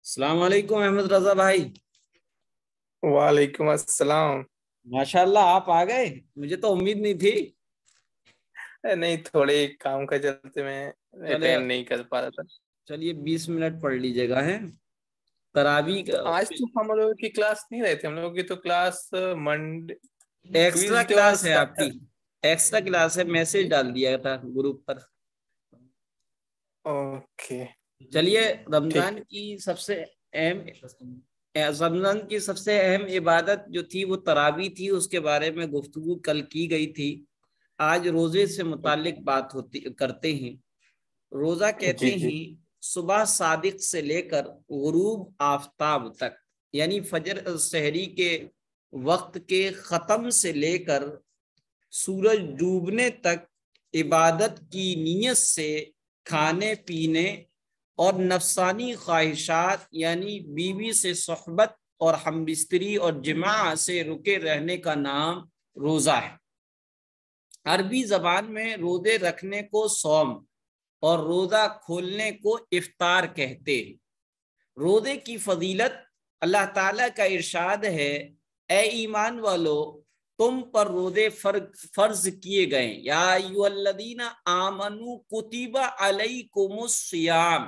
السلام علیکم احمد رضا بھائی۔ وعلیکم السلام۔ ماشاءاللہ آپ آ گئے، مجھے تو امید نہیں تھی۔ نہیں، تھوڑے کام کا چلتے میں چلے اٹینڈ نہیں کر پا رہا تھا۔ چلیے 20 منٹ پڑھ لیجیے گا ہے تراویح کا۔ آج تو ہم لوگوں کی کلاس نہیں رہتی، ہم لوگوں کی تو کلاس منڈے ایکسٹرا کلاس ہے، آپ کی ایکسٹرا کلاس ہے، میسج ڈال دیا تھا گروپ پر۔ اوکے چلیے ٹھیک۔ رمضان کی سب سے اہم عبادت جو تھی وہ تراویح تھی، اس کے بارے میں گفتگو کل کی گئی تھی۔ آج روزے سے متعلق بات کرتے ہیں۔ روزہ کہتے جی جی ہیں صبح صادق سے لے کر غروب آفتاب تک، یعنی فجر سحری کے وقت کے ختم سے لے کر سورج ڈوبنے تک عبادت کی نیت سے کھانے پینے اور نفسانی خواہشات یعنی بیوی سے صحبت اور ہم بستری اور جماع سے رکے رہنے کا نام روزہ ہے۔ عربی زبان میں روزے رکھنے کو صوم اور روزہ کھولنے کو افطار کہتے ہیں۔ روزے کی فضیلت، اللہ تعالیٰ کا ارشاد ہے، اے ایمان والو تم پر روزے فرض کیے گئے، یا ایھا الذین آمنوا کتب علیکم الصیام،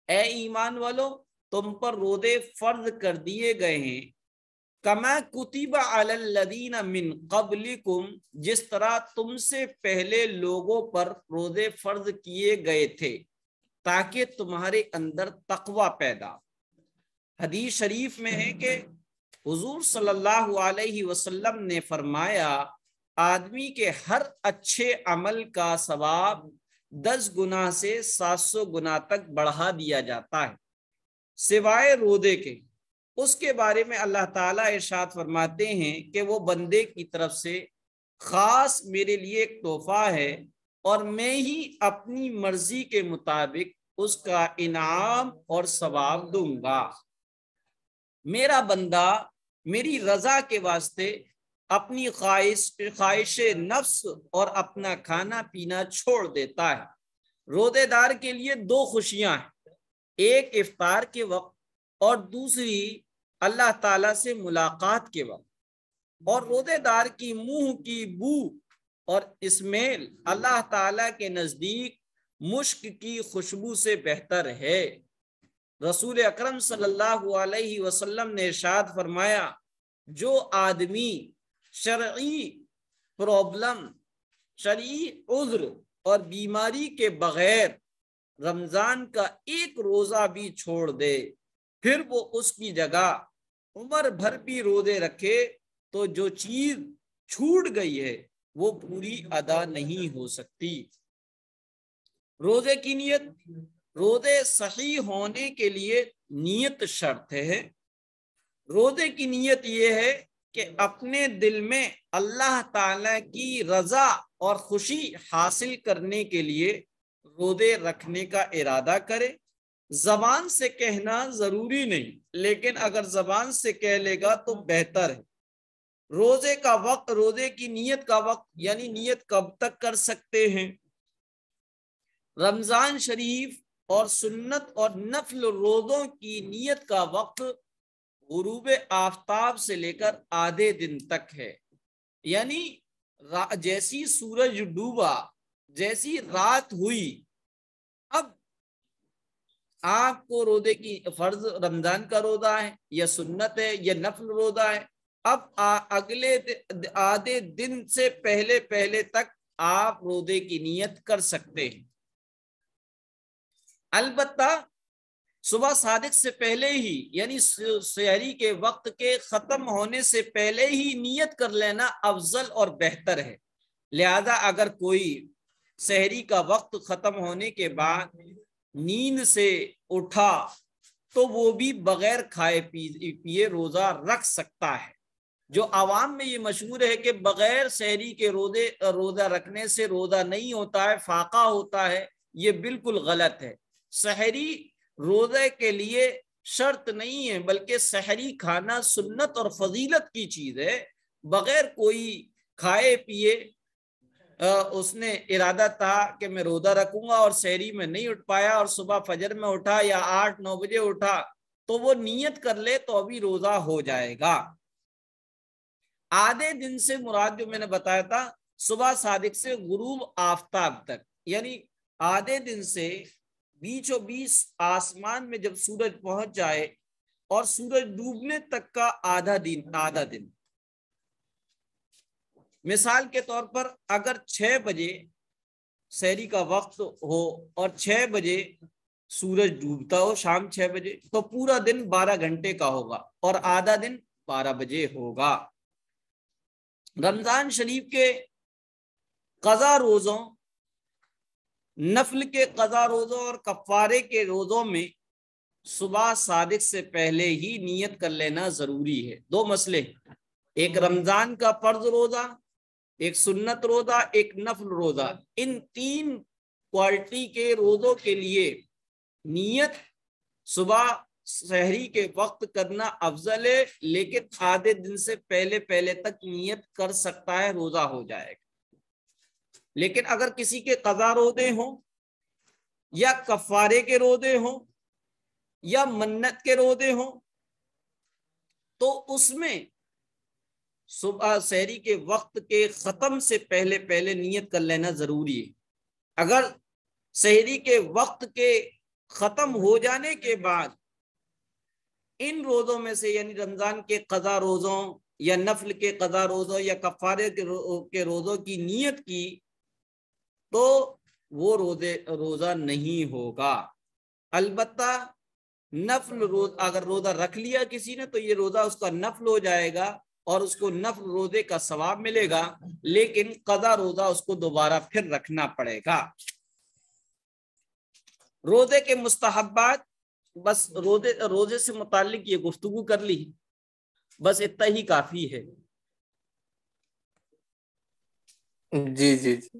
اے ایمان والو تم پر روزے فرض کر دیے گئے ہیں، کما کتب علی الذین من قبلکم، جس طرح تم سے پہلے لوگوں پر روزے فرض کیے گئے تھے تاکہ تمہارے اندر تقوی پیدا۔ حدیث شریف میں ہے کہ حضور صلی اللہ علیہ وسلم نے فرمایا، آدمی کے ہر اچھے عمل کا ثواب 10 گنا سے 700 گنا تک بڑھا دیا جاتا ہے سوائے روزے کے۔ اس کے بارے میں اللہ تعالیٰ ارشاد فرماتے ہیں کہ وہ بندے کی طرف سے خاص میرے لیے ایک تحفہ ہے اور میں ہی اپنی مرضی کے مطابق اس کا انعام اور ثواب دوں گا۔ میرا بندہ میری رضا کے واسطے اپنی خواہش نفس اور اپنا کھانا پینا چھوڑ دیتا ہے۔ روزے دار کے لیے 2 خوشیاں ہیں، ایک افطار کے وقت اور دوسری اللہ تعالیٰ سے ملاقات کے وقت۔ اور روزے دار کی منہ کی بو اور اسمیل اللہ تعالیٰ کے نزدیک مشک کی خوشبو سے بہتر ہے۔ رسول اکرم صلی اللہ علیہ وسلم نے ارشاد فرمایا، جو آدمی شرعی پرابلم، شرعی عذر اور بیماری کے بغیر رمضان کا ایک روزہ بھی چھوڑ دے، پھر وہ اس کی جگہ عمر بھر بھی روزے رکھے تو جو چیز چھوٹ گئی ہے وہ پوری ادا نہیں ہو سکتی۔ روزے کی نیت، روزے صحیح ہونے کے لیے نیت شرط ہے۔ روزے کی نیت یہ ہے کہ اپنے دل میں اللہ تعالیٰ کی رضا اور خوشی حاصل کرنے کے لیے روزے رکھنے کا ارادہ کرے۔ زبان سے کہنا ضروری نہیں، لیکن اگر زبان سے کہہ لے گا تو بہتر ہے۔ روزے کا وقت، روزے کی نیت کا وقت یعنی نیت کب تک کر سکتے ہیں؟ رمضان شریف اور سنت اور نفل روزوں کی نیت کا وقت غروب آفتاب سے لے کر آدھے دن تک ہے، یعنی جیسی سورج ڈوبا، جیسی رات ہوئی، اب آپ کو روزے کی فرض رمضان کا روزہ ہے یا سنت ہے یا نفل روزہ ہے، اب اگلے آدھے دن سے پہلے تک آپ روزے کی نیت کر سکتے ہیں۔ البتہ صبح صادق سے پہلے ہی یعنی سحری کے وقت کے ختم ہونے سے پہلے ہی نیت کر لینا افضل اور بہتر ہے۔ لہذا اگر کوئی سحری کا وقت ختم ہونے کے بعد نیند سے اٹھا تو وہ بھی بغیر کھائے پیے روزہ رکھ سکتا ہے۔ جو عوام میں یہ مشہور ہے کہ بغیر سحری کے روزہ رکھنے سے روزہ نہیں ہوتا ہے، فاقہ ہوتا ہے، یہ بالکل غلط ہے۔ سحری روزے کے لیے شرط نہیں ہے، بلکہ سحری کھانا سنت اور فضیلت کی چیز ہے۔ بغیر کوئی کھائے پیے اس نے ارادہ تھا کہ میں روزہ رکھوں گا اور سحری میں نہیں اٹھ پایا اور صبح فجر میں اٹھا یا 8-9 بجے اٹھا تو وہ نیت کر لے تو ابھی روزہ ہو جائے گا۔ آدھے دن سے مراد جو میں نے بتایا تھا صبح صادق سے غروب آفتاب تک، یعنی آدھے دن سے بیچوں بیچ آسمان میں جب سورج پہنچ جائے اور سورج ڈوبنے تک کا آدھا دن۔ مثال کے طور پر اگر 6 بجے سحری کا وقت ہو اور 6 بجے سورج ڈوبتا ہو، شام 6 بجے، تو پورا دن 12 گھنٹے کا ہوگا اور آدھا دن 12 بجے ہوگا۔ رمضان شریف کے قضا روزوں، نفل کے قضا روزوں اور کفارے کے روزوں میں صبح صادق سے پہلے ہی نیت کر لینا ضروری ہے۔ 2 مسئلے، ایک رمضان کا فرض روزہ، ایک سنت روزہ، ایک نفل روزہ، ان 3 کوالٹی کے روزوں کے لیے نیت صبح سحری کے وقت کرنا افضل ہے، لیکن آدھے دن سے پہلے تک نیت کر سکتا ہے، روزہ ہو جائے گا۔ لیکن اگر کسی کے قضا روزے ہوں یا کفارے کے روزے ہوں یا منت کے روزے ہوں تو اس میں صبح سحری کے وقت کے ختم سے پہلے نیت کر لینا ضروری ہے۔ اگر سحری کے وقت کے ختم ہو جانے کے بعد ان روزوں میں سے، یعنی رمضان کے قضا روزوں یا نفل کے قضا روزوں یا کفارے کے روزوں کی نیت کی تو وہ روزہ نہیں ہوگا۔ البتہ نفل اگر روزہ رکھ لیا کسی نے تو یہ روزہ اس کا نفل ہو جائے گا اور اس کو نفل روزے کا ثواب ملے گا، لیکن قضا روزہ اس کو دوبارہ پھر رکھنا پڑے گا۔ روزے کے مستحبات، بس روزے سے متعلق یہ گفتگو کر لی، بس اتنا ہی کافی ہے۔ جی جی جی